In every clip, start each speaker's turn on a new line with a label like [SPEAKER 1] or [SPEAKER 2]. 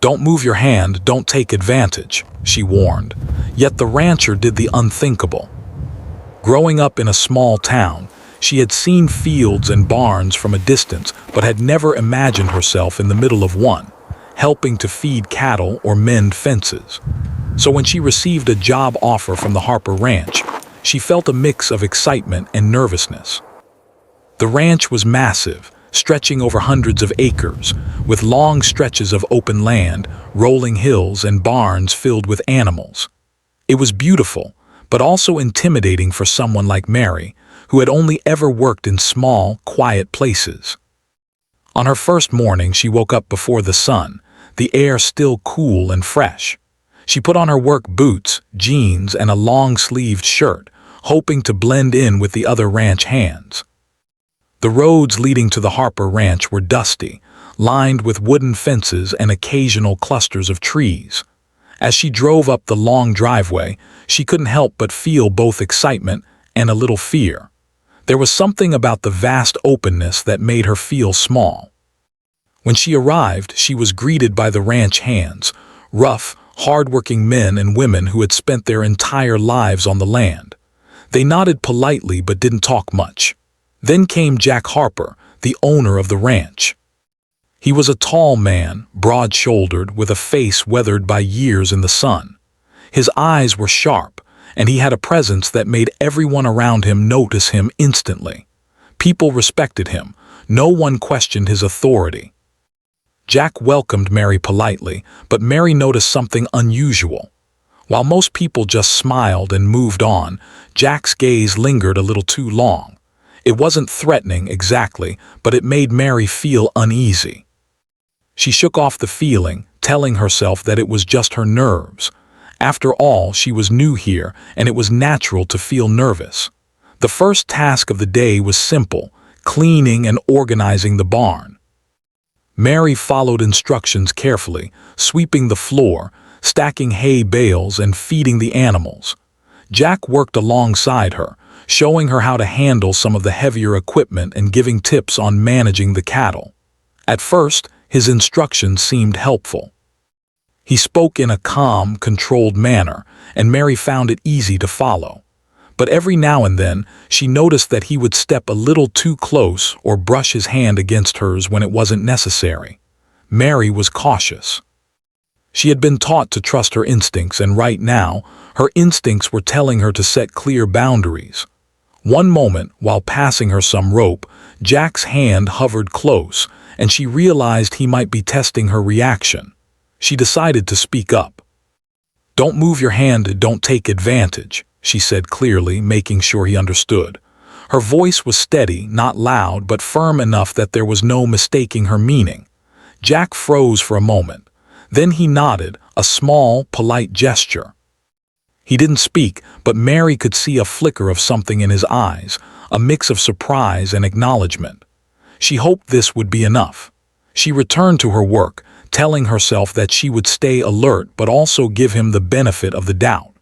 [SPEAKER 1] "Don't move your hand, don't take advantage," she warned. Yet the rancher did the unthinkable. Growing up in a small town, she had seen fields and barns from a distance, but had never imagined herself in the middle of one, helping to feed cattle or mend fences. So when she received a job offer from the Harper Ranch, she felt a mix of excitement and nervousness. The ranch was massive, stretching over hundreds of acres, with long stretches of open land, rolling hills, and barns filled with animals. It was beautiful, but also intimidating for someone like Mary, who had only ever worked in small, quiet places. On her first morning, she woke up before the sun, the air still cool and fresh. She put on her work boots, jeans, and a long-sleeved shirt, hoping to blend in with the other ranch hands. The roads leading to the Harper Ranch were dusty, lined with wooden fences and occasional clusters of trees. As she drove up the long driveway, she couldn't help but feel both excitement and a little fear. There was something about the vast openness that made her feel small. When she arrived, she was greeted by the ranch hands, rough, hard-working men and women who had spent their entire lives on the land. They nodded politely but didn't talk much. Then came Jack Harper, the owner of the ranch. He was a tall man, broad-shouldered, with a face weathered by years in the sun. His eyes were sharp, and he had a presence that made everyone around him notice him instantly. People respected him. No one questioned his authority. Jack welcomed Mary politely, but Mary noticed something unusual. While most people just smiled and moved on, Jack's gaze lingered a little too long. It wasn't threatening exactly, but it made Mary feel uneasy. She shook off the feeling, telling herself that it was just her nerves. After all, she was new here, and it was natural to feel nervous. The first task of the day was simple: cleaning and organizing the barn. Mary followed instructions carefully, sweeping the floor, stacking hay bales, and feeding the animals. Jack worked alongside her, showing her how to handle some of the heavier equipment and giving tips on managing the cattle. At first, his instructions seemed helpful. He spoke in a calm, controlled manner, and Mary found it easy to follow. But every now and then, she noticed that he would step a little too close or brush his hand against hers when it wasn't necessary. Mary was cautious. She had been taught to trust her instincts, and right now, her instincts were telling her to set clear boundaries. One moment, while passing her some rope, Jack's hand hovered close, and she realized he might be testing her reaction. She decided to speak up. "Don't move your hand, don't take advantage," she said clearly, making sure he understood. Her voice was steady, not loud, but firm enough that there was no mistaking her meaning. Jack froze for a moment. Then he nodded, a small, polite gesture. He didn't speak, but Mary could see a flicker of something in his eyes, a mix of surprise and acknowledgement. She hoped this would be enough. She returned to her work, telling herself that she would stay alert but also give him the benefit of the doubt.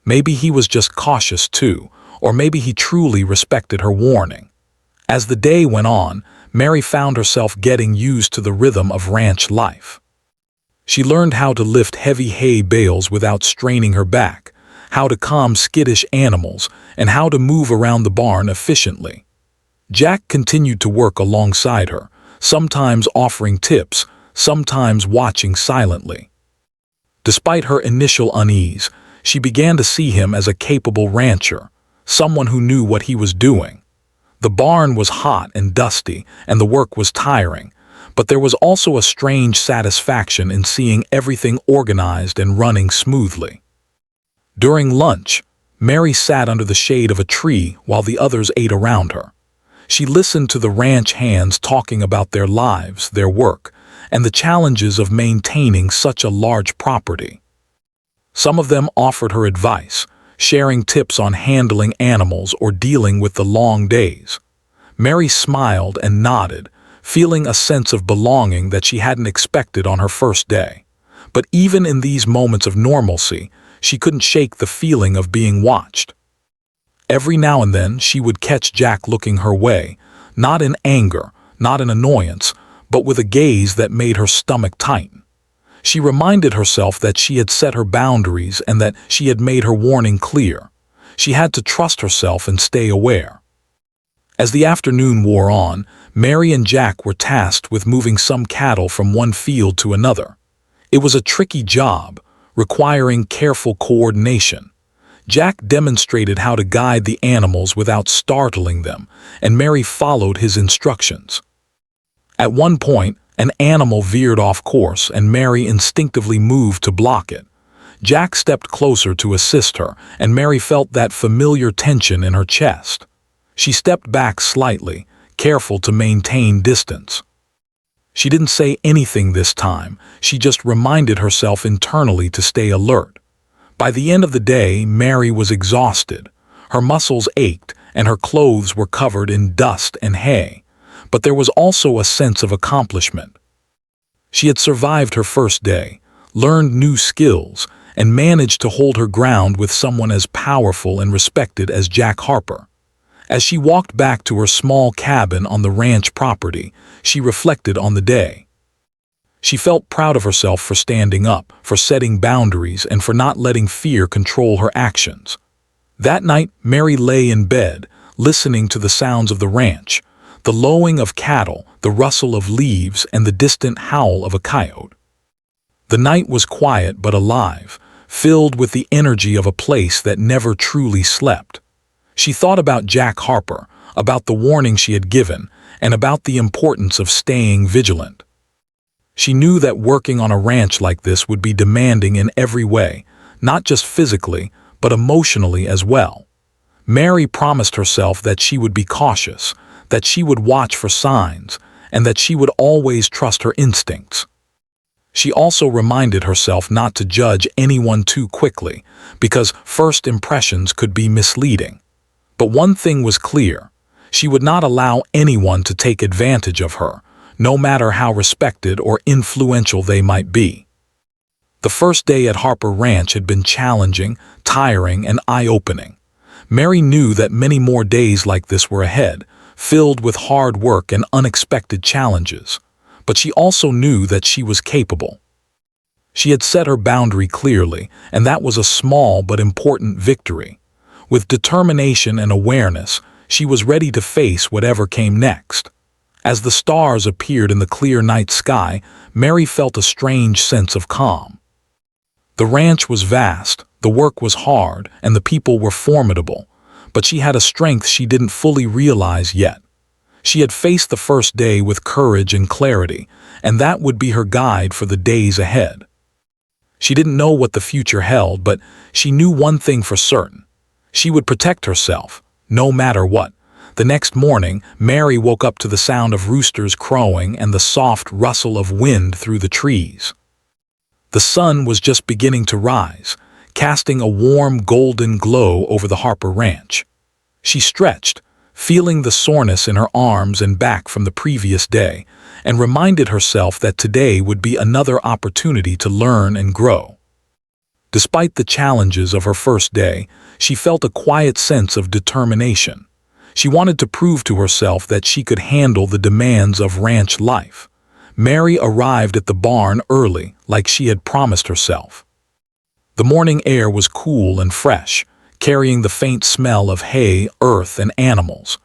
[SPEAKER 1] Maybe he was just cautious too, or maybe he truly respected her warning. As the day went on, Mary found herself getting used to the rhythm of ranch life. She learned how to lift heavy hay bales without straining her back, how to calm skittish animals, and how to move around the barn efficiently. Jack continued to work alongside her, sometimes offering tips, sometimes watching silently. Despite her initial unease, she began to see him as a capable rancher, someone who knew what he was doing. The barn was hot and dusty, and the work was tiring, but there was also a strange satisfaction in seeing everything organized and running smoothly. During lunch, Mary sat under the shade of a tree while the others ate around her. She listened to the ranch hands talking about their lives, their work, and the challenges of maintaining such a large property. Some of them offered her advice, sharing tips on handling animals or dealing with the long days. Mary smiled and nodded, feeling a sense of belonging that she hadn't expected on her first day. But even in these moments of normalcy, she couldn't shake the feeling of being watched. Every now and then, she would catch Jack looking her way, not in anger, not in annoyance, but with a gaze that made her stomach tighten. She reminded herself that she had set her boundaries and that she had made her warning clear. She had to trust herself and stay aware. As the afternoon wore on, Mary and Jack were tasked with moving some cattle from one field to another. It was a tricky job, requiring careful coordination. Jack demonstrated how to guide the animals without startling them, and Mary followed his instructions. At one point, an animal veered off course, and Mary instinctively moved to block it. Jack stepped closer to assist her, and Mary felt that familiar tension in her chest. She stepped back slightly, careful to maintain distance. She didn't say anything this time, she just reminded herself internally to stay alert. By the end of the day, Mary was exhausted. Her muscles ached, and her clothes were covered in dust and hay. But there was also a sense of accomplishment. She had survived her first day, learned new skills, and managed to hold her ground with someone as powerful and respected as Jack Harper. As she walked back to her small cabin on the ranch property, she reflected on the day. She felt proud of herself for standing up, for setting boundaries, and for not letting fear control her actions. That night, Mary lay in bed, listening to the sounds of the ranch, the lowing of cattle, the rustle of leaves, and the distant howl of a coyote. The night was quiet but alive, filled with the energy of a place that never truly slept. She thought about Jack Harper, about the warning she had given, and about the importance of staying vigilant. She knew that working on a ranch like this would be demanding in every way, not just physically, but emotionally as well. Mary promised herself that she would be cautious, that she would watch for signs, and that she would always trust her instincts. She also reminded herself not to judge anyone too quickly, because first impressions could be misleading. But one thing was clear: she would not allow anyone to take advantage of her, no matter how respected or influential they might be. The first day at Harper Ranch had been challenging, tiring, and eye-opening. Mary knew that many more days like this were ahead, filled with hard work and unexpected challenges. But she also knew that she was capable. She had set her boundary clearly, and that was a small but important victory. With determination and awareness, she was ready to face whatever came next. As the stars appeared in the clear night sky, Mary felt a strange sense of calm. The ranch was vast, the work was hard, and the people were formidable, but she had a strength she didn't fully realize yet. She had faced the first day with courage and clarity, and that would be her guide for the days ahead. She didn't know what the future held, but she knew one thing for certain: she would protect herself, no matter what. The next morning, Mary woke up to the sound of roosters crowing and the soft rustle of wind through the trees. The sun was just beginning to rise, casting a warm golden glow over the Harper Ranch. She stretched, feeling the soreness in her arms and back from the previous day, and reminded herself that today would be another opportunity to learn and grow. Despite the challenges of her first day, she felt a quiet sense of determination. She wanted to prove to herself that she could handle the demands of ranch life. Mary arrived at the barn early, like she had promised herself. The morning air was cool and fresh, carrying the faint smell of hay, earth, and animals.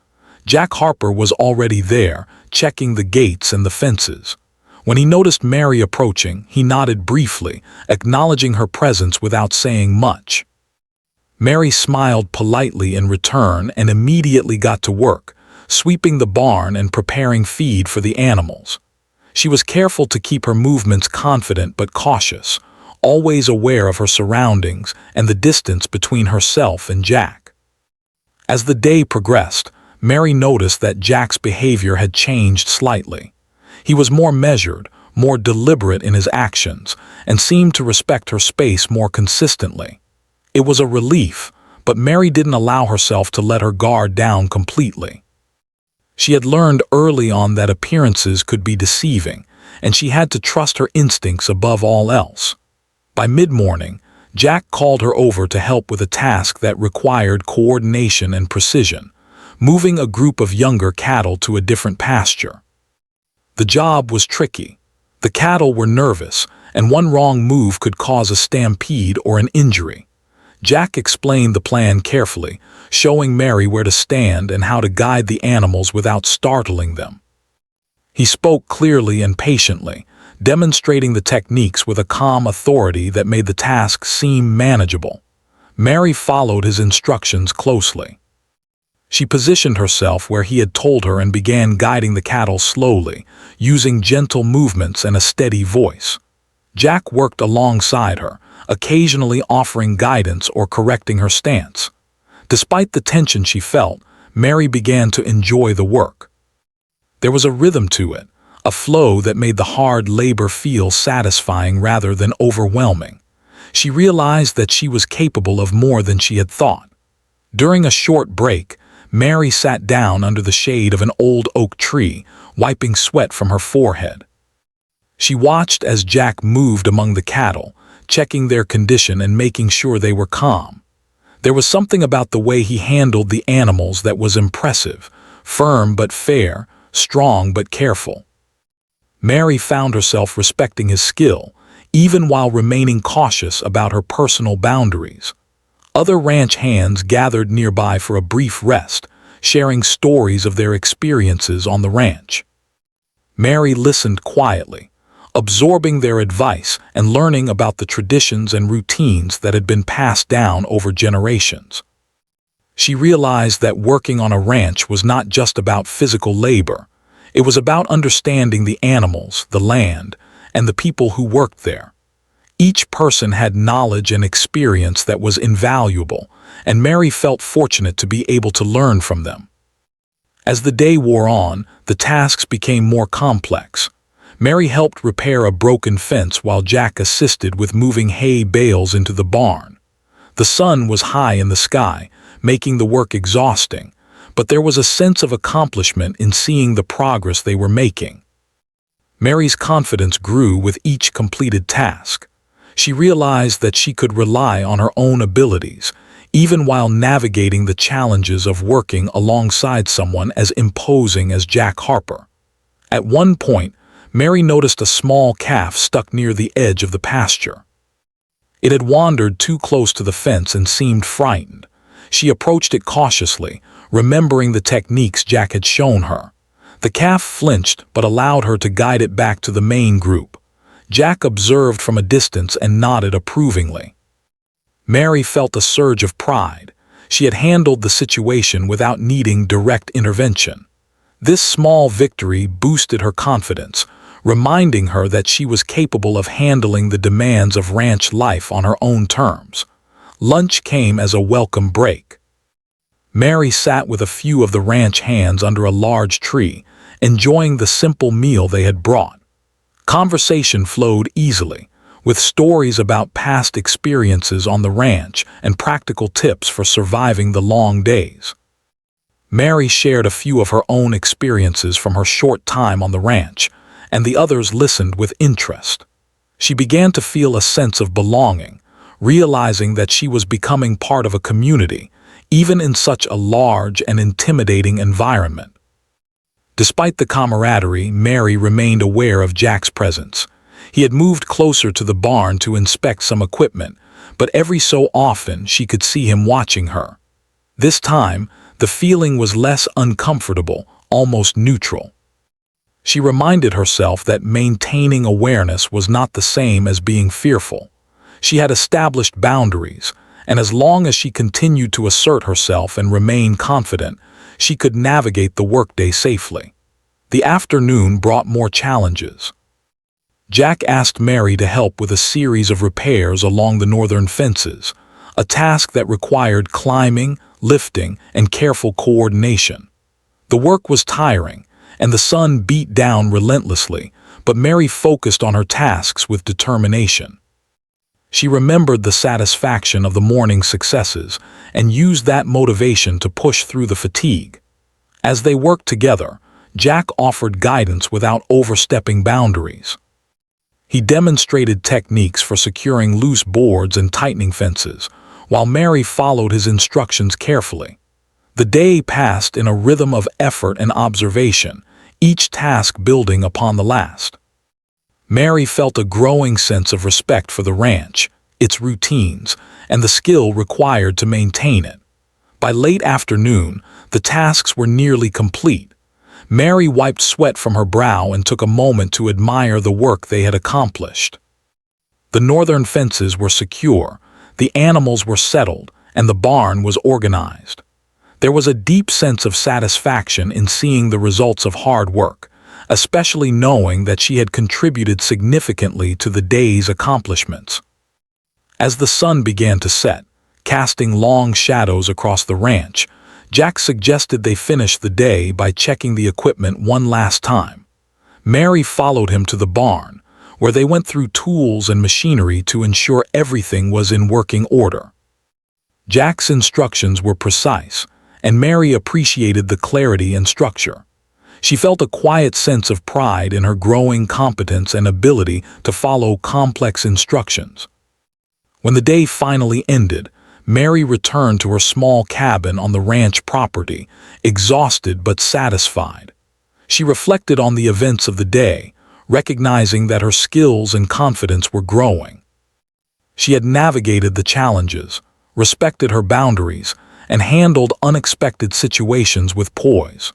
[SPEAKER 1] Jack Harper was already there, checking the gates and the fences. When he noticed Mary approaching, he nodded briefly, acknowledging her presence without saying much. Mary smiled politely in return and immediately got to work, sweeping the barn and preparing feed for the animals. She was careful to keep her movements confident but cautious, always aware of her surroundings and the distance between herself and Jack. As the day progressed, Mary noticed that Jack's behavior had changed slightly. He was more measured, more deliberate in his actions, and seemed to respect her space more consistently. It was a relief, but Mary didn't allow herself to let her guard down completely. She had learned early on that appearances could be deceiving, and she had to trust her instincts above all else. By mid-morning, Jack called her over to help with a task that required coordination and precision, moving a group of younger cattle to a different pasture. The job was tricky. The cattle were nervous, and one wrong move could cause a stampede or an injury. Jack explained the plan carefully, showing Mary where to stand and how to guide the animals without startling them. He spoke clearly and patiently, demonstrating the techniques with a calm authority that made the task seem manageable. Mary followed his instructions closely. She positioned herself where he had told her and began guiding the cattle slowly, using gentle movements and a steady voice. Jack worked alongside her, occasionally offering guidance or correcting her stance. Despite the tension she felt, Mary began to enjoy the work. There was a rhythm to it, a flow that made the hard labor feel satisfying rather than overwhelming. She realized that she was capable of more than she had thought. During a short break, Mary sat down under the shade of an old oak tree, wiping sweat from her forehead. She watched as Jack moved among the cattle, checking their condition and making sure they were calm. There was something about the way he handled the animals that was impressive, firm but fair, strong but careful. Mary found herself respecting his skill, even while remaining cautious about her personal boundaries. Other ranch hands gathered nearby for a brief rest, sharing stories of their experiences on the ranch. Mary listened quietly, absorbing their advice and learning about the traditions and routines that had been passed down over generations. She realized that working on a ranch was not just about physical labor. It was about understanding the animals, the land, and the people who worked there. Each person had knowledge and experience that was invaluable, and Mary felt fortunate to be able to learn from them. As the day wore on, the tasks became more complex. Mary helped repair a broken fence while Jack assisted with moving hay bales into the barn. The sun was high in the sky, making the work exhausting, but there was a sense of accomplishment in seeing the progress they were making. Mary's confidence grew with each completed task. She realized that she could rely on her own abilities, even while navigating the challenges of working alongside someone as imposing as Jack Harper. At one point, Mary noticed a small calf stuck near the edge of the pasture. It had wandered too close to the fence and seemed frightened. She approached it cautiously, remembering the techniques Jack had shown her. The calf flinched but allowed her to guide it back to the main group. Jack observed from a distance and nodded approvingly. Mary felt a surge of pride. She had handled the situation without needing direct intervention. This small victory boosted her confidence, reminding her that she was capable of handling the demands of ranch life on her own terms. Lunch came as a welcome break. Mary sat with a few of the ranch hands under a large tree, enjoying the simple meal they had brought. Conversation flowed easily, with stories about past experiences on the ranch and practical tips for surviving the long days. Mary shared a few of her own experiences from her short time on the ranch, and the others listened with interest. She began to feel a sense of belonging, realizing that she was becoming part of a community, even in such a large and intimidating environment. Despite the camaraderie, Mary remained aware of Jack's presence. He had moved closer to the barn to inspect some equipment, but every so often she could see him watching her. This time, the feeling was less uncomfortable, almost neutral. She reminded herself that maintaining awareness was not the same as being fearful. She had established boundaries, and as long as she continued to assert herself and remain confident, she could navigate the workday safely. The afternoon brought more challenges. Jack asked Mary to help with a series of repairs along the northern fences, a task that required climbing, lifting, and careful coordination. The work was tiring, and the sun beat down relentlessly, but Mary focused on her tasks with determination. She remembered the satisfaction of the morning's successes and used that motivation to push through the fatigue. As they worked together, Jack offered guidance without overstepping boundaries. He demonstrated techniques for securing loose boards and tightening fences, while Mary followed his instructions carefully. The day passed in a rhythm of effort and observation, each task building upon the last. Mary felt a growing sense of respect for the ranch, its routines, and the skill required to maintain it. By late afternoon, the tasks were nearly complete. Mary wiped sweat from her brow and took a moment to admire the work they had accomplished. The northern fences were secure, the animals were settled, and the barn was organized. There was a deep sense of satisfaction in seeing the results of hard work, especially knowing that she had contributed significantly to the day's accomplishments. As the sun began to set, casting long shadows across the ranch, Jack suggested they finish the day by checking the equipment one last time. Mary followed him to the barn, where they went through tools and machinery to ensure everything was in working order. Jack's instructions were precise, and Mary appreciated the clarity and structure. She felt a quiet sense of pride in her growing competence and ability to follow complex instructions. When the day finally ended, Mary returned to her small cabin on the ranch property, exhausted but satisfied. She reflected on the events of the day, recognizing that her skills and confidence were growing. She had navigated the challenges, respected her boundaries, and handled unexpected situations with poise.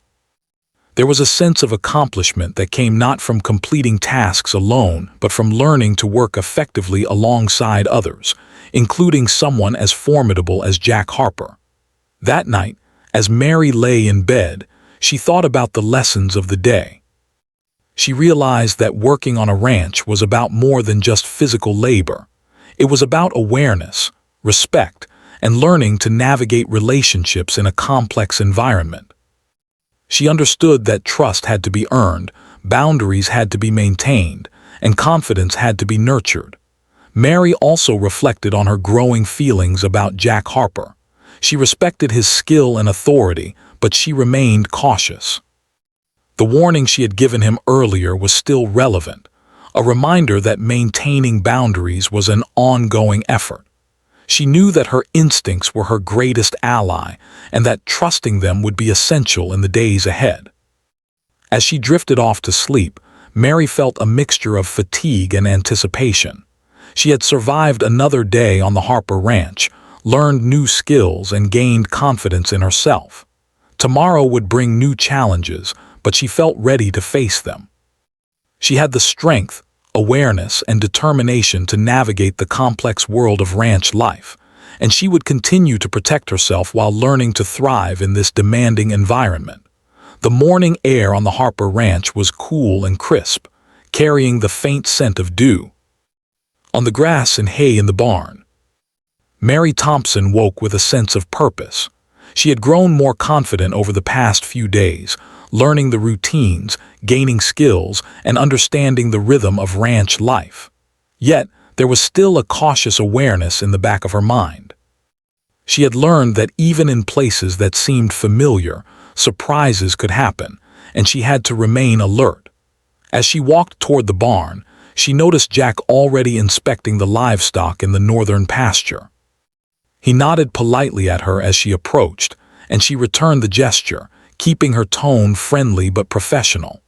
[SPEAKER 1] There was a sense of accomplishment that came not from completing tasks alone, but from learning to work effectively alongside others, including someone as formidable as Jack Harper. That night, as Mary lay in bed, she thought about the lessons of the day. She realized that working on a ranch was about more than just physical labor. It was about awareness, respect, and learning to navigate relationships in a complex environment. She understood that trust had to be earned, boundaries had to be maintained, and confidence had to be nurtured. Mary also reflected on her growing feelings about Jack Harper. She respected his skill and authority, but she remained cautious. The warning she had given him earlier was still relevant, a reminder that maintaining boundaries was an ongoing effort. She knew that her instincts were her greatest ally and that trusting them would be essential in the days ahead. As she drifted off to sleep, Mary felt a mixture of fatigue and anticipation. She had survived another day on the Harper Ranch, learned new skills, and gained confidence in herself. Tomorrow would bring new challenges, but she felt ready to face them. She had the strength, awareness, and determination to navigate the complex world of ranch life, and she would continue to protect herself while learning to thrive in this demanding environment. The morning air on the Harper Ranch was cool and crisp, carrying the faint scent of dew. On the grass and hay in the barn, Mary Thompson woke with a sense of purpose. She had grown more confident over the past few days, learning the routines, gaining skills, and understanding the rhythm of ranch life. Yet, there was still a cautious awareness in the back of her mind. She had learned that even in places that seemed familiar, surprises could happen, and she had to remain alert. As she walked toward the barn, she noticed Jack already inspecting the livestock in the northern pasture. He nodded politely at her as she approached, and she returned the gesture, keeping her tone friendly but professional.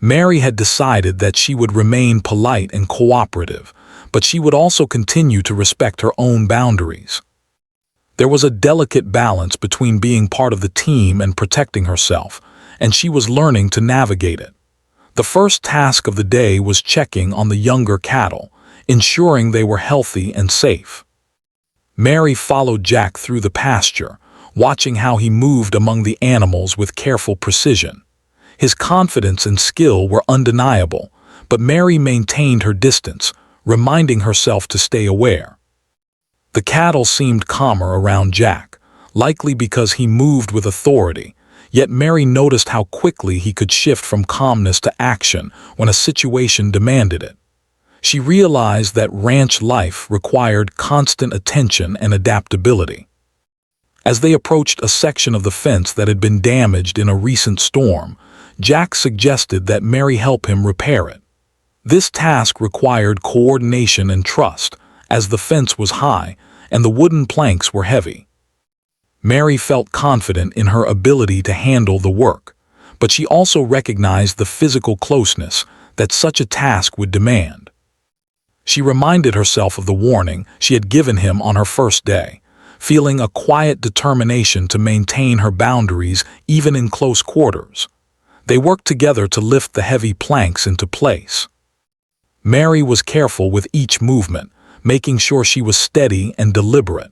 [SPEAKER 1] Mary had decided that she would remain polite and cooperative, but she would also continue to respect her own boundaries. There was a delicate balance between being part of the team and protecting herself, and she was learning to navigate it. The first task of the day was checking on the younger cattle, ensuring they were healthy and safe. Mary followed Jack through the pasture, watching how he moved among the animals with careful precision. His confidence and skill were undeniable, but Mary maintained her distance, reminding herself to stay aware. The cattle seemed calmer around Jack, likely because he moved with authority, yet Mary noticed how quickly he could shift from calmness to action when a situation demanded it. She realized that ranch life required constant attention and adaptability. As they approached a section of the fence that had been damaged in a recent storm, Jack suggested that Mary help him repair it. This task required coordination and trust, as the fence was high and the wooden planks were heavy. Mary felt confident in her ability to handle the work, but she also recognized the physical closeness that such a task would demand. She reminded herself of the warning she had given him on her first day, feeling a quiet determination to maintain her boundaries even in close quarters. They worked together to lift the heavy planks into place. Mary was careful with each movement, making sure she was steady and deliberate.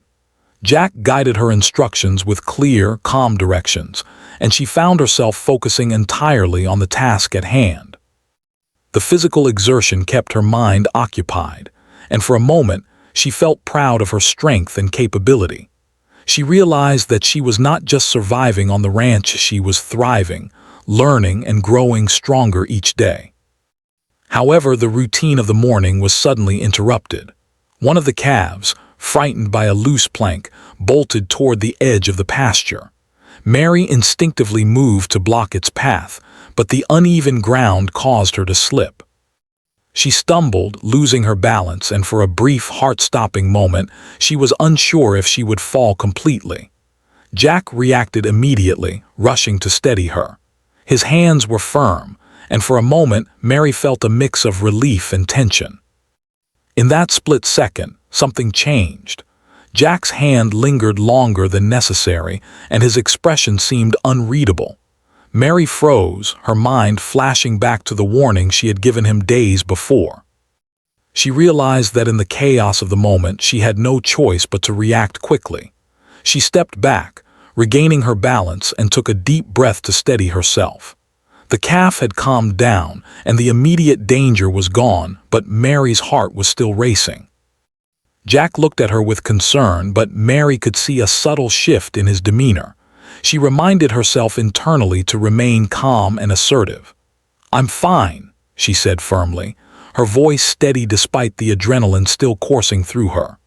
[SPEAKER 1] Jack guided her instructions with clear, calm directions, and she found herself focusing entirely on the task at hand. The physical exertion kept her mind occupied, and for a moment she felt proud of her strength and capability. She realized that she was not just surviving on the ranch, she was thriving, learning and growing stronger each day. However, the routine of the morning was suddenly interrupted. One of the calves, frightened by a loose plank, bolted toward the edge of the pasture. Mary instinctively moved to block its path, but the uneven ground caused her to slip. She stumbled, losing her balance, and for a brief, heart-stopping moment, she was unsure if she would fall completely. Jack reacted immediately, rushing to steady her. His hands were firm, and for a moment, Mary felt a mix of relief and tension. In that split second, something changed. Jack's hand lingered longer than necessary, and his expression seemed unreadable. Mary froze, her mind flashing back to the warning she had given him days before. She realized that in the chaos of the moment, she had no choice but to react quickly. She stepped back, regaining her balance, and took a deep breath to steady herself. The calf had calmed down, and the immediate danger was gone, but Mary's heart was still racing. Jack looked at her with concern, but Mary could see a subtle shift in his demeanor. She reminded herself internally to remain calm and assertive. "I'm fine," she said firmly, her voice steady despite the adrenaline still coursing through her.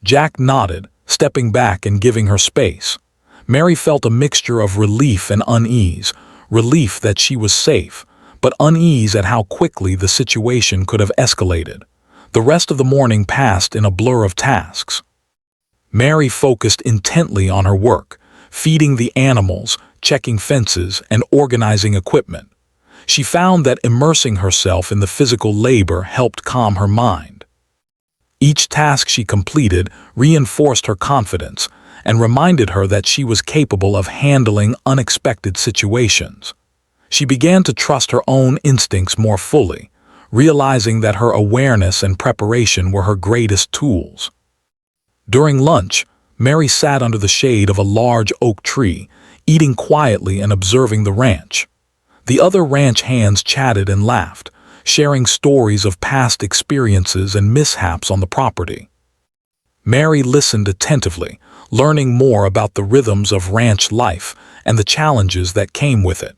[SPEAKER 1] Jack nodded, stepping back and giving her space. Mary felt a mixture of relief and unease, relief that she was safe, but unease at how quickly the situation could have escalated. The rest of the morning passed in a blur of tasks. Mary focused intently on her work, feeding the animals, checking fences, and organizing equipment. She found that immersing herself in the physical labor helped calm her mind. Each task she completed reinforced her confidence and reminded her that she was capable of handling unexpected situations. She began to trust her own instincts more fully, realizing that her awareness and preparation were her greatest tools. During lunch, Mary sat under the shade of a large oak tree, eating quietly and observing the ranch. The other ranch hands chatted and laughed, sharing stories of past experiences and mishaps on the property. Mary listened attentively, learning more about the rhythms of ranch life and the challenges that came with it.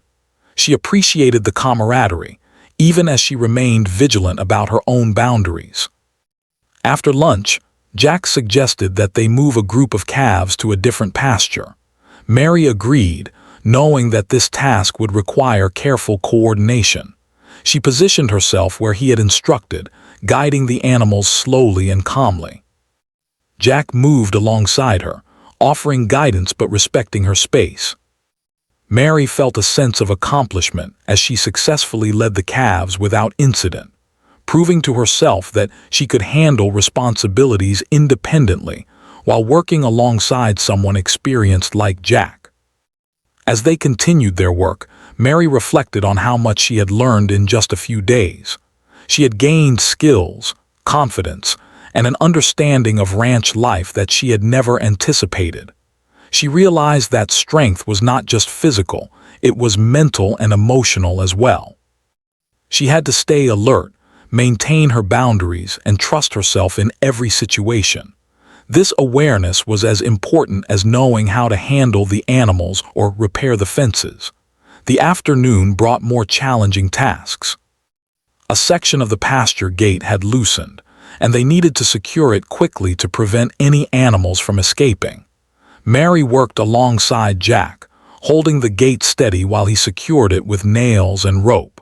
[SPEAKER 1] She appreciated the camaraderie, even as she remained vigilant about her own boundaries. After lunch, Jack suggested that they move a group of calves to a different pasture. Mary agreed, knowing that this task would require careful coordination. She positioned herself where he had instructed, guiding the animals slowly and calmly. Jack moved alongside her, offering guidance but respecting her space. Mary felt a sense of accomplishment as she successfully led the calves without incident, proving to herself that she could handle responsibilities independently while working alongside someone experienced like Jack. As they continued their work, Mary reflected on how much she had learned in just a few days. She had gained skills, confidence, and an understanding of ranch life that she had never anticipated. She realized that strength was not just physical, it was mental and emotional as well. She had to stay alert, maintain her boundaries, and trust herself in every situation. This awareness was as important as knowing how to handle the animals or repair the fences. The afternoon brought more challenging tasks. A section of the pasture gate had loosened, and they needed to secure it quickly to prevent any animals from escaping. Mary worked alongside Jack, holding the gate steady while he secured it with nails and rope.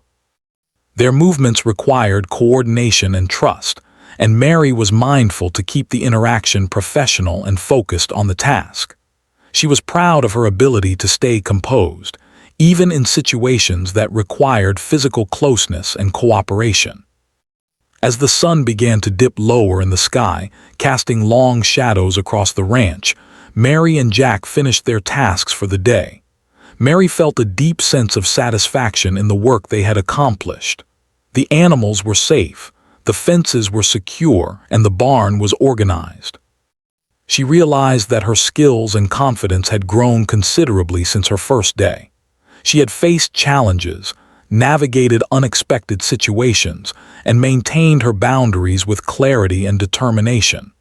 [SPEAKER 1] Their movements required coordination and trust, and Mary was mindful to keep the interaction professional and focused on the task. She was proud of her ability to stay composed, even in situations that required physical closeness and cooperation. As the sun began to dip lower in the sky, casting long shadows across the ranch, Mary and Jack finished their tasks for the day. Mary felt a deep sense of satisfaction in the work they had accomplished. The animals were safe, the fences were secure, and the barn was organized. She realized that her skills and confidence had grown considerably since her first day. She had faced challenges, navigated unexpected situations, and maintained her boundaries with clarity and determination.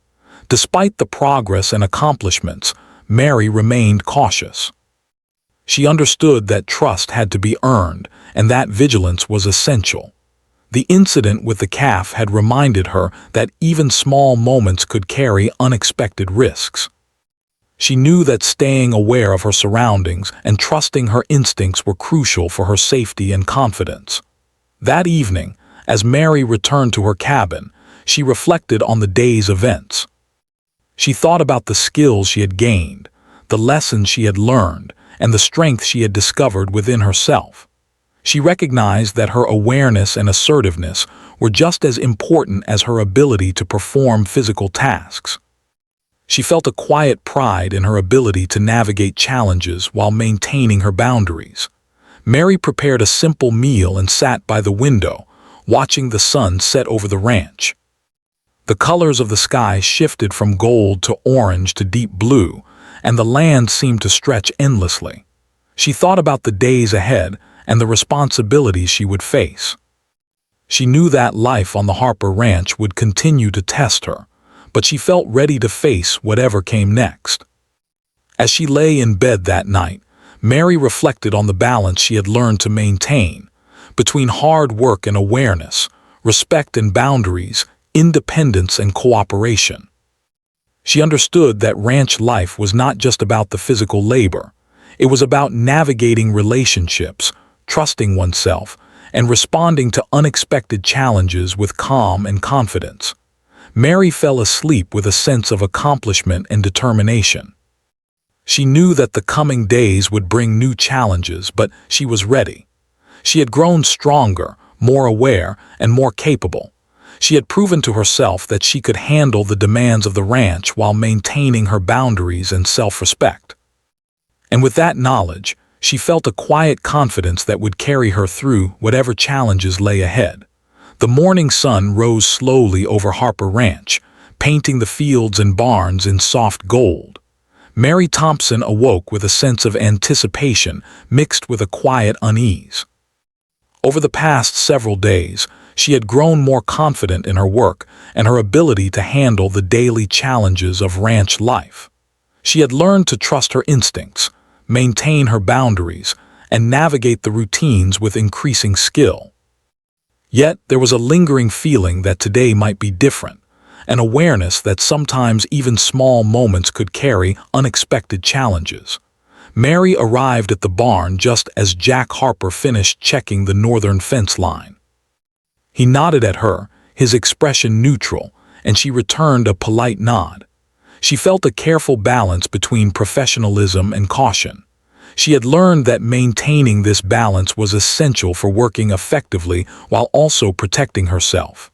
[SPEAKER 1] Despite the progress and accomplishments, Mary remained cautious. She understood that trust had to be earned, and that vigilance was essential. The incident with the calf had reminded her that even small moments could carry unexpected risks. She knew that staying aware of her surroundings and trusting her instincts were crucial for her safety and confidence. That evening, as Mary returned to her cabin, she reflected on the day's events. She thought about the skills she had gained, the lessons she had learned, and the strength she had discovered within herself. She recognized that her awareness and assertiveness were just as important as her ability to perform physical tasks. She felt a quiet pride in her ability to navigate challenges while maintaining her boundaries. Mary prepared a simple meal and sat by the window, watching the sun set over the ranch. The colors of the sky shifted from gold to orange to deep blue, and the land seemed to stretch endlessly. She thought about the days ahead and the responsibilities she would face. She knew that life on the Harper Ranch would continue to test her, but she felt ready to face whatever came next. As she lay in bed that night, Mary reflected on the balance she had learned to maintain between hard work and awareness, respect and boundaries, independence and cooperation. She understood that ranch life was not just about the physical labor. It was about navigating relationships, trusting oneself, and responding to unexpected challenges with calm and confidence. Mary fell asleep with a sense of accomplishment and determination. She knew that the coming days would bring new challenges, but she was ready. She had grown stronger, more aware, and more capable. She had proven to herself that she could handle the demands of the ranch while maintaining her boundaries and self-respect. And with that knowledge, she felt a quiet confidence that would carry her through whatever challenges lay ahead. The morning sun rose slowly over Harper Ranch, painting the fields and barns in soft gold. Mary Thompson awoke with a sense of anticipation mixed with a quiet unease. Over the past several days, she had grown more confident in her work and her ability to handle the daily challenges of ranch life. She had learned to trust her instincts, maintain her boundaries, and navigate the routines with increasing skill. Yet there was a lingering feeling that today might be different, an awareness that sometimes even small moments could carry unexpected challenges. Mary arrived at the barn just as Jack Harper finished checking the northern fence line. He nodded at her, his expression neutral, and she returned a polite nod. She felt a careful balance between professionalism and caution. She had learned that maintaining this balance was essential for working effectively while also protecting herself.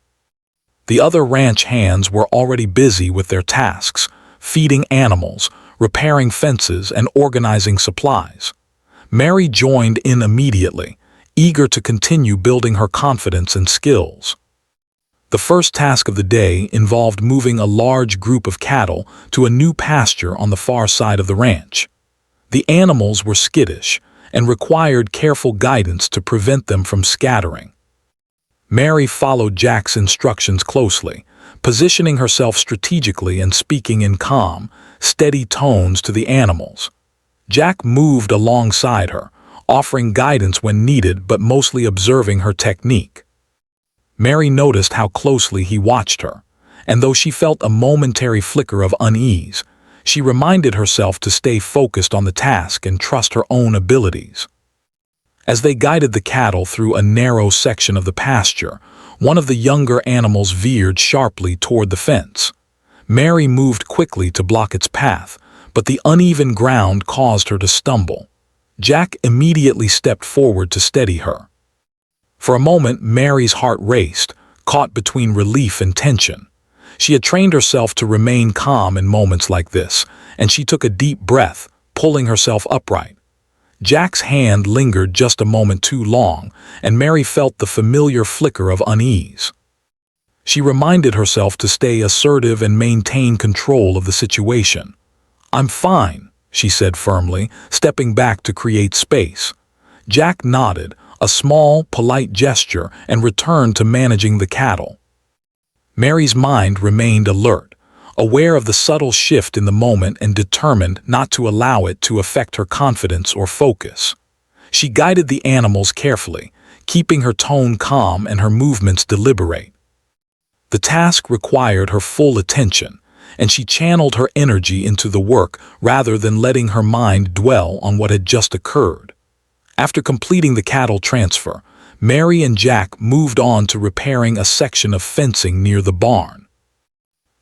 [SPEAKER 1] The other ranch hands were already busy with their tasks, feeding animals, repairing fences, and organizing supplies. Mary joined in immediately, eager to continue building her confidence and skills. The first task of the day involved moving a large group of cattle to a new pasture on the far side of the ranch. The animals were skittish and required careful guidance to prevent them from scattering. Mary followed Jack's instructions closely, positioning herself strategically and speaking in calm, steady tones to the animals. Jack moved alongside her, offering guidance when needed but mostly observing her technique. Mary noticed how closely he watched her, and though she felt a momentary flicker of unease, she reminded herself to stay focused on the task and trust her own abilities. As they guided the cattle through a narrow section of the pasture, one of the younger animals veered sharply toward the fence. Mary moved quickly to block its path, but the uneven ground caused her to stumble. Jack immediately stepped forward to steady her. For a moment, Mary's heart raced, caught between relief and tension. She had trained herself to remain calm in moments like this, and she took a deep breath, pulling herself upright. Jack's hand lingered just a moment too long, and Mary felt the familiar flicker of unease. She reminded herself to stay assertive and maintain control of the situation. "I'm fine," she said firmly, stepping back to create space. Jack nodded, a small, polite gesture, and returned to managing the cattle. Mary's mind remained alert, aware of the subtle shift in the moment and determined not to allow it to affect her confidence or focus. She guided the animals carefully, keeping her tone calm and her movements deliberate. The task required her full attention, and she channeled her energy into the work rather than letting her mind dwell on what had just occurred. After completing the cattle transfer, Mary and Jack moved on to repairing a section of fencing near the barn.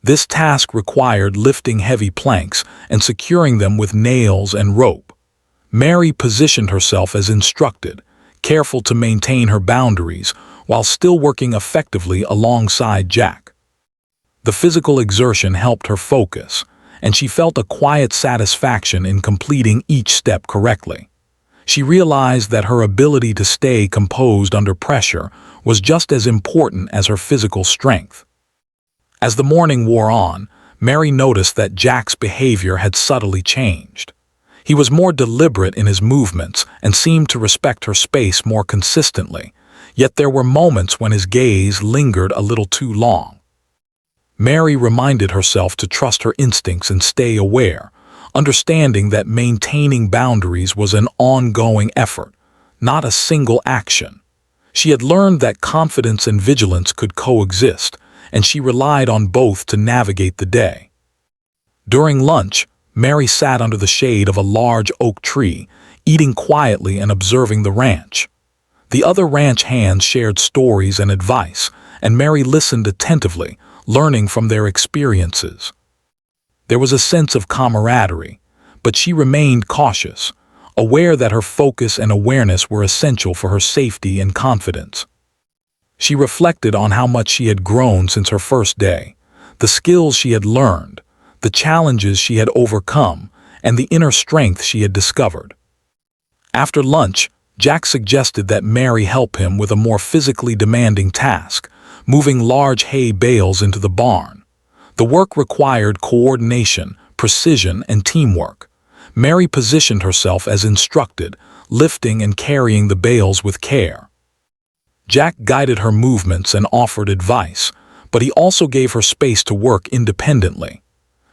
[SPEAKER 1] This task required lifting heavy planks and securing them with nails and rope. Mary positioned herself as instructed, careful to maintain her boundaries while still working effectively alongside Jack. The physical exertion helped her focus, and she felt a quiet satisfaction in completing each step correctly. She realized that her ability to stay composed under pressure was just as important as her physical strength. As the morning wore on, Mary noticed that Jack's behavior had subtly changed. He was more deliberate in his movements and seemed to respect her space more consistently, yet there were moments when his gaze lingered a little too long. Mary reminded herself to trust her instincts and stay aware, understanding that maintaining boundaries was an ongoing effort, not a single action. She had learned that confidence and vigilance could coexist, and she relied on both to navigate the day. During lunch, Mary sat under the shade of a large oak tree, eating quietly and observing the ranch. The other ranch hands shared stories and advice, and Mary listened attentively, learning from their experiences. There was a sense of camaraderie, but she remained cautious, aware that her focus and awareness were essential for her safety and confidence. She reflected on how much she had grown since her first day, the skills she had learned, the challenges she had overcome, and the inner strength she had discovered. After lunch, Jack suggested that Mary help him with a more physically demanding task, moving large hay bales into the barn. The work required coordination, precision, and teamwork. Mary positioned herself as instructed, lifting and carrying the bales with care. Jack guided her movements and offered advice, but he also gave her space to work independently.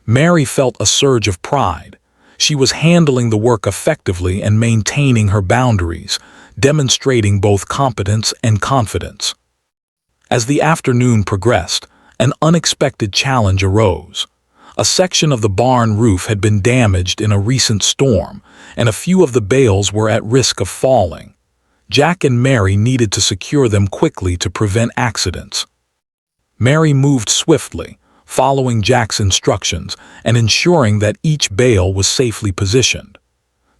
[SPEAKER 1] Mary felt a surge of pride. She was handling the work effectively and maintaining her boundaries, demonstrating both competence and confidence. As the afternoon progressed, an unexpected challenge arose. A section of the barn roof had been damaged in a recent storm, and a few of the bales were at risk of falling. Jack and Mary needed to secure them quickly to prevent accidents. Mary moved swiftly, following Jack's instructions and ensuring that each bale was safely positioned.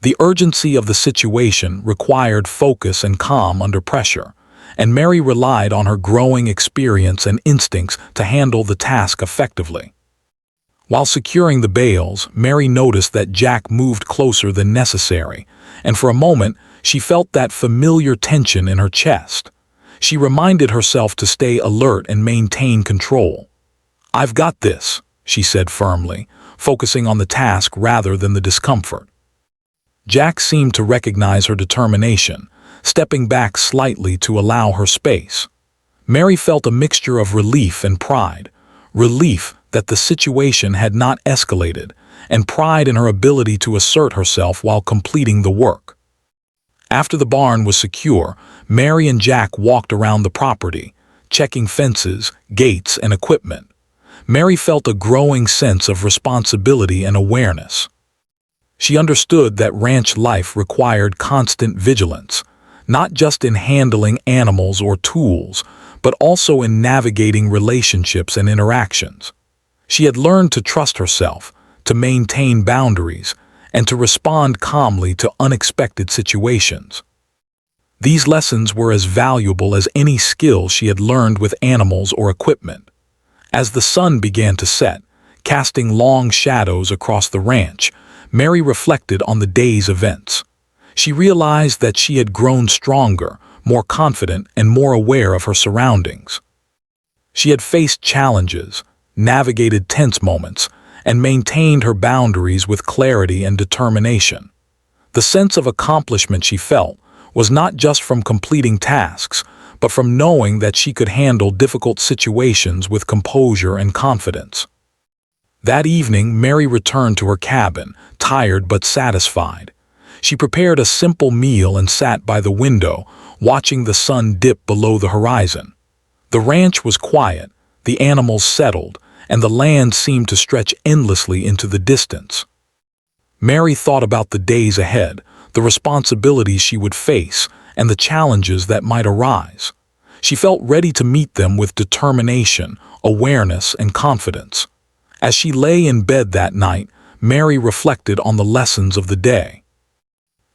[SPEAKER 1] The urgency of the situation required focus and calm under pressure, and Mary relied on her growing experience and instincts to handle the task effectively. While securing the bales, Mary noticed that Jack moved closer than necessary, and for a moment she felt that familiar tension in her chest. She reminded herself to stay alert and maintain control. "I've got this," she said firmly, focusing on the task rather than the discomfort. Jack seemed to recognize her determination, stepping back slightly to allow her space. Mary felt a mixture of relief and pride, relief that the situation had not escalated, and pride in her ability to assert herself while completing the work. After the barn was secure, Mary and Jack walked around the property, checking fences, gates, and equipment. Mary felt a growing sense of responsibility and awareness. She understood that ranch life required constant vigilance, not just in handling animals or tools, but also in navigating relationships and interactions. She had learned to trust herself, to maintain boundaries, and to respond calmly to unexpected situations. These lessons were as valuable as any skill she had learned with animals or equipment. As the sun began to set, casting long shadows across the ranch, Mary reflected on the day's events. She realized that she had grown stronger, more confident, and more aware of her surroundings. She had faced challenges, navigated tense moments, and maintained her boundaries with clarity and determination. The sense of accomplishment she felt was not just from completing tasks, but from knowing that she could handle difficult situations with composure and confidence. That evening, Mary returned to her cabin, tired but satisfied. She prepared a simple meal and sat by the window, watching the sun dip below the horizon. The ranch was quiet, the animals settled, and the land seemed to stretch endlessly into the distance. Mary thought about the days ahead, the responsibilities she would face, and the challenges that might arise. She felt ready to meet them with determination, awareness, and confidence. As she lay in bed that night, Mary reflected on the lessons of the day.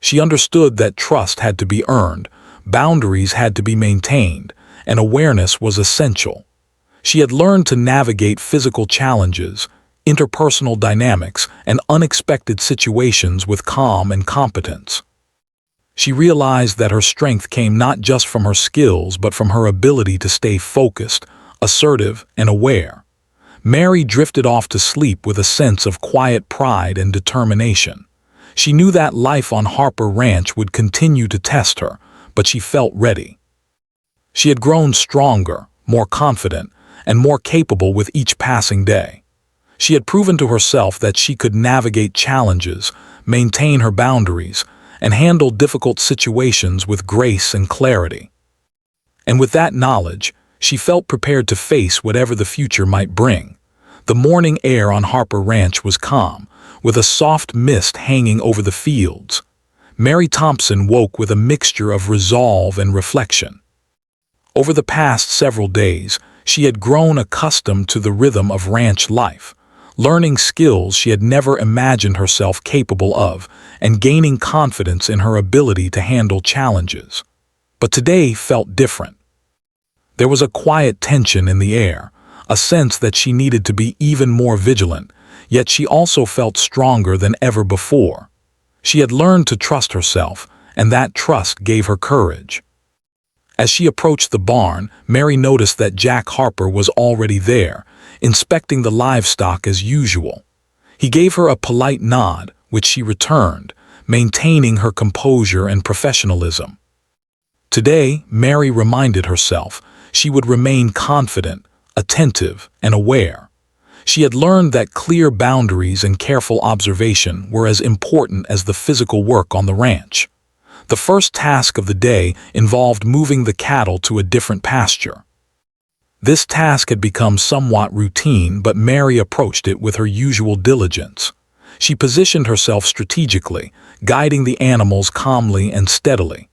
[SPEAKER 1] She understood that trust had to be earned, boundaries had to be maintained, and awareness was essential. She had learned to navigate physical challenges, interpersonal dynamics, and unexpected situations with calm and competence. She realized that her strength came not just from her skills but from her ability to stay focused, assertive, and aware. Mary drifted off to sleep with a sense of quiet pride and determination. She knew that life on Harper Ranch would continue to test her, but she felt ready. She had grown stronger, more confident, and more capable with each passing day. She had proven to herself that she could navigate challenges, maintain her boundaries, and handle difficult situations with grace and clarity. And with that knowledge, she felt prepared to face whatever the future might bring. The morning air on Harper Ranch was calm, with a soft mist hanging over the fields. Mary Thompson woke with a mixture of resolve and reflection. Over the past several days, she had grown accustomed to the rhythm of ranch life, learning skills she had never imagined herself capable of, and gaining confidence in her ability to handle challenges. But today felt different. There was a quiet tension in the air, a sense that she needed to be even more vigilant, yet she also felt stronger than ever before. She had learned to trust herself, and that trust gave her courage. As she approached the barn, Mary noticed that Jack Harper was already there, inspecting the livestock as usual. He gave her a polite nod, which she returned, maintaining her composure and professionalism. Today, Mary reminded herself she would remain confident, attentive, and aware. She had learned that clear boundaries and careful observation were as important as the physical work on the ranch. The first task of the day involved moving the cattle to a different pasture. This task had become somewhat routine, but Mary approached it with her usual diligence. She positioned herself strategically, guiding the animals calmly and steadily.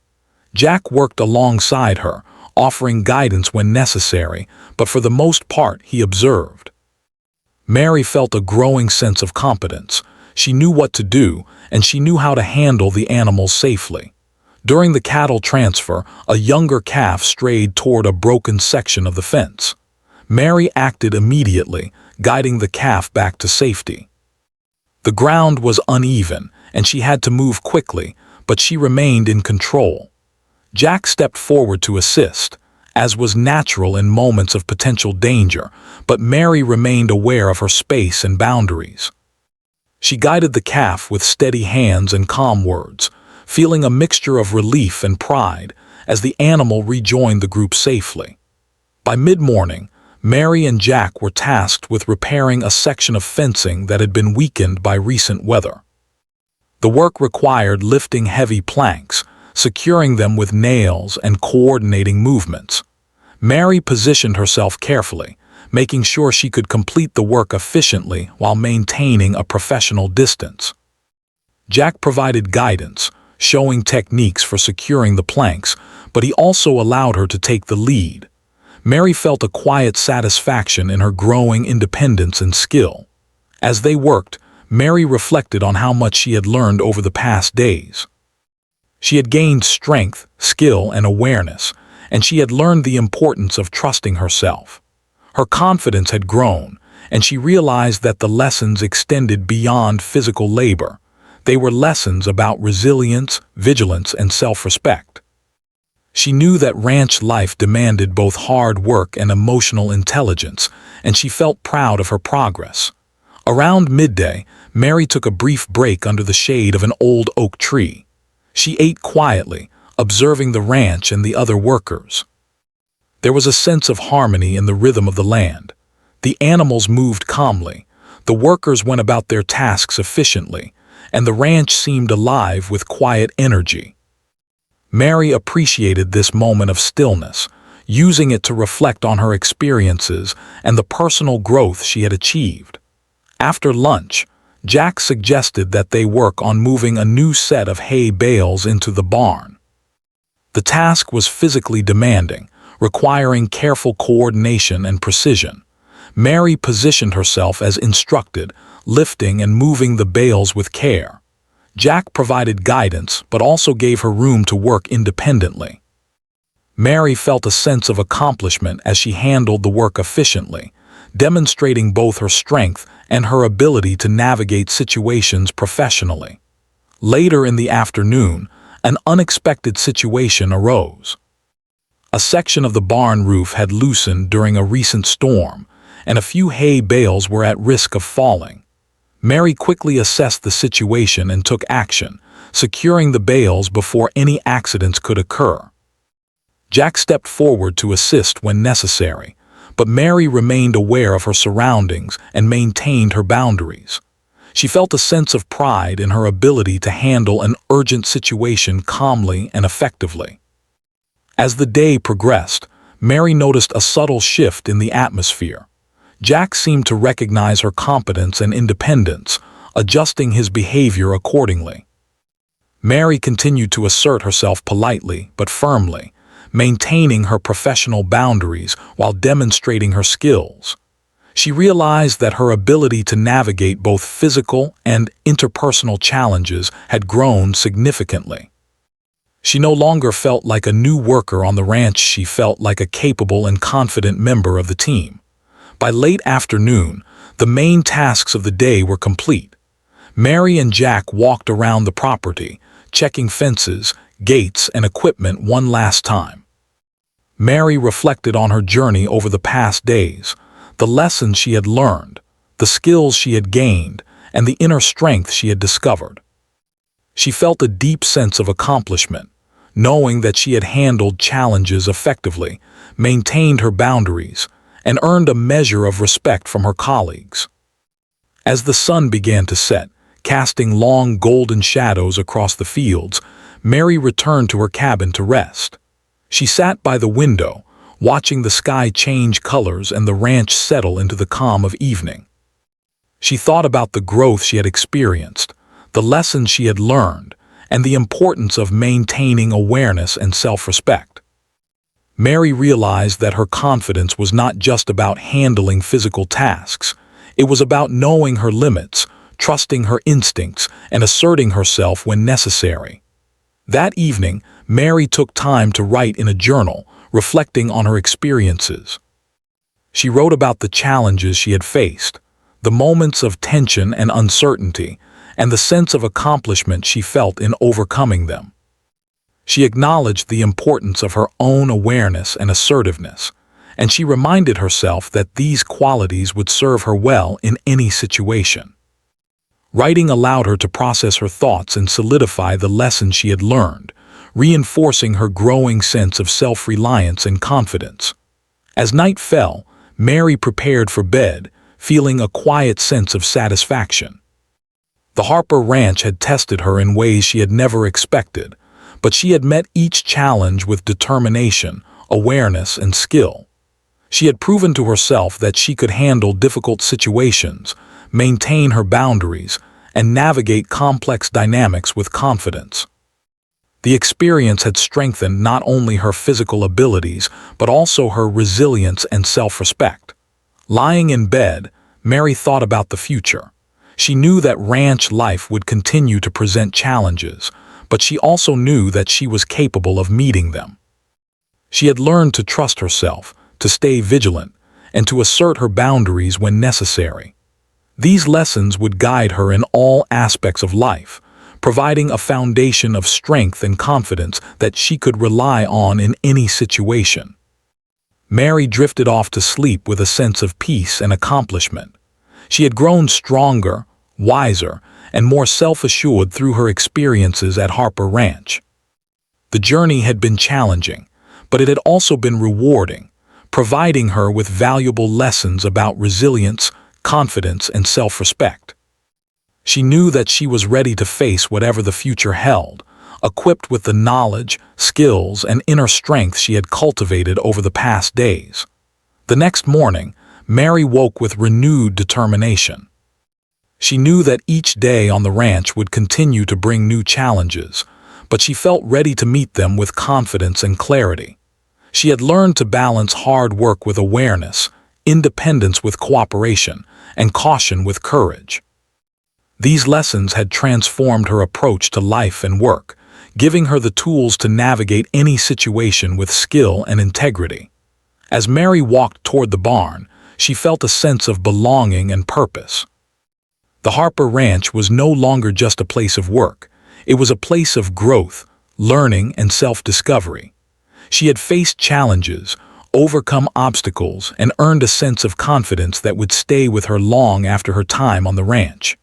[SPEAKER 1] Jack worked alongside her, offering guidance when necessary, but for the most part he observed. Mary felt a growing sense of competence. She knew what to do, and she knew how to handle the animals safely. During the cattle transfer, a younger calf strayed toward a broken section of the fence. Mary acted immediately, guiding the calf back to safety. The ground was uneven, and she had to move quickly, but she remained in control. Jack stepped forward to assist, as was natural in moments of potential danger, but Mary remained aware of her space and boundaries. She guided the calf with steady hands and calm words, feeling a mixture of relief and pride as the animal rejoined the group safely. By mid-morning, Mary and Jack were tasked with repairing a section of fencing that had been weakened by recent weather. The work required lifting heavy planks, securing them with nails, and coordinating movements. Mary positioned herself carefully, making sure she could complete the work efficiently while maintaining a professional distance. Jack provided guidance, showing techniques for securing the planks, but he also allowed her to take the lead. Mary felt a quiet satisfaction in her growing independence and skill. As they worked, Mary reflected on how much she had learned over the past days. She had gained strength, skill, and awareness, and she had learned the importance of trusting herself. Her confidence had grown, and she realized that the lessons extended beyond physical labor. They were lessons about resilience, vigilance, and self-respect. She knew that ranch life demanded both hard work and emotional intelligence, and she felt proud of her progress. Around midday, Mary took a brief break under the shade of an old oak tree. She ate quietly, observing the ranch and the other workers. There was a sense of harmony in the rhythm of the land. The animals moved calmly, the workers went about their tasks efficiently, and the ranch seemed alive with quiet energy. Mary appreciated this moment of stillness, using it to reflect on her experiences and the personal growth she had achieved. After lunch, Jack suggested that they work on moving a new set of hay bales into the barn. The task was physically demanding, requiring careful coordination and precision. Mary positioned herself as instructed, lifting and moving the bales with care. Jack provided guidance but also gave her room to work independently. Mary felt a sense of accomplishment as she handled the work efficiently, demonstrating both her strength and her ability to navigate situations professionally. Later in the afternoon, an unexpected situation arose. A section of the barn roof had loosened during a recent storm, and a few hay bales were at risk of falling. Mary quickly assessed the situation and took action, securing the bales before any accidents could occur. Jack stepped forward to assist when necessary, but Mary remained aware of her surroundings and maintained her boundaries. She felt a sense of pride in her ability to handle an urgent situation calmly and effectively. As the day progressed, Mary noticed a subtle shift in the atmosphere. Jack seemed to recognize her competence and independence, adjusting his behavior accordingly. Mary continued to assert herself politely but firmly, maintaining her professional boundaries while demonstrating her skills. She realized that her ability to navigate both physical and interpersonal challenges had grown significantly. She no longer felt like a new worker on the ranch, she felt like a capable and confident member of the team. By late afternoon, the main tasks of the day were complete. Mary and Jack walked around the property, checking fences, gates, and equipment one last time. Mary reflected on her journey over the past days, the lessons she had learned, the skills she had gained, and the inner strength she had discovered. She felt a deep sense of accomplishment, knowing that she had handled challenges effectively, maintained her boundaries, and earned a measure of respect from her colleagues. As the sun began to set, casting long golden shadows across the fields, Mary returned to her cabin to rest. She sat by the window, watching the sky change colors and the ranch settle into the calm of evening. She thought about the growth she had experienced, the lessons she had learned, and the importance of maintaining awareness and self-respect. Mary realized that her confidence was not just about handling physical tasks. It was about knowing her limits, trusting her instincts, and asserting herself when necessary. That evening, Mary took time to write in a journal, reflecting on her experiences. She wrote about the challenges she had faced, the moments of tension and uncertainty, and the sense of accomplishment she felt in overcoming them. She acknowledged the importance of her own awareness and assertiveness, and she reminded herself that these qualities would serve her well in any situation. Writing allowed her to process her thoughts and solidify the lessons she had learned, reinforcing her growing sense of self-reliance and confidence. As night fell, Mary prepared for bed, feeling a quiet sense of satisfaction. The Harper Ranch had tested her in ways she had never expected, but she had met each challenge with determination, awareness, and skill. She had proven to herself that she could handle difficult situations, maintain her boundaries, and navigate complex dynamics with confidence. The experience had strengthened not only her physical abilities, but also her resilience and self-respect. Lying in bed, Mary thought about the future. She knew that ranch life would continue to present challenges, but she also knew that she was capable of meeting them. She had learned to trust herself, to stay vigilant, and to assert her boundaries when necessary. These lessons would guide her in all aspects of life, providing a foundation of strength and confidence that she could rely on in any situation. Mary drifted off to sleep with a sense of peace and accomplishment. She had grown stronger, wiser, and more self-assured through her experiences at Harper Ranch. The journey had been challenging, but it had also been rewarding, providing her with valuable lessons about resilience, confidence, and self-respect. She knew that she was ready to face whatever the future held, equipped with the knowledge, skills, and inner strength she had cultivated over the past days. The next morning, Mary woke with renewed determination. She knew that each day on the ranch would continue to bring new challenges, but she felt ready to meet them with confidence and clarity. She had learned to balance hard work with awareness, independence with cooperation, and caution with courage. These lessons had transformed her approach to life and work, giving her the tools to navigate any situation with skill and integrity. As Mary walked toward the barn, she felt a sense of belonging and purpose. The Harper Ranch was no longer just a place of work. It was a place of growth, learning, and self-discovery. She had faced challenges, overcome obstacles, and earned a sense of confidence that would stay with her long after her time on the ranch.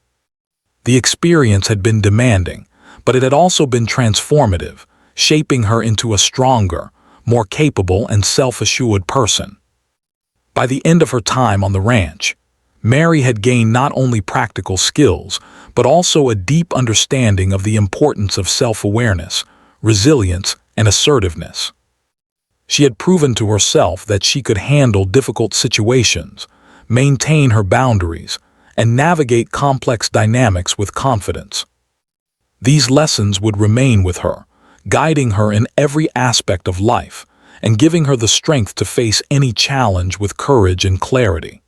[SPEAKER 1] The experience had been demanding, but it had also been transformative, shaping her into a stronger, more capable, and self-assured person. By the end of her time on the ranch, Mary had gained not only practical skills, but also a deep understanding of the importance of self-awareness, resilience, and assertiveness. She had proven to herself that she could handle difficult situations, maintain her boundaries, and navigate complex dynamics with confidence. These lessons would remain with her, guiding her in every aspect of life and giving her the strength to face any challenge with courage and clarity.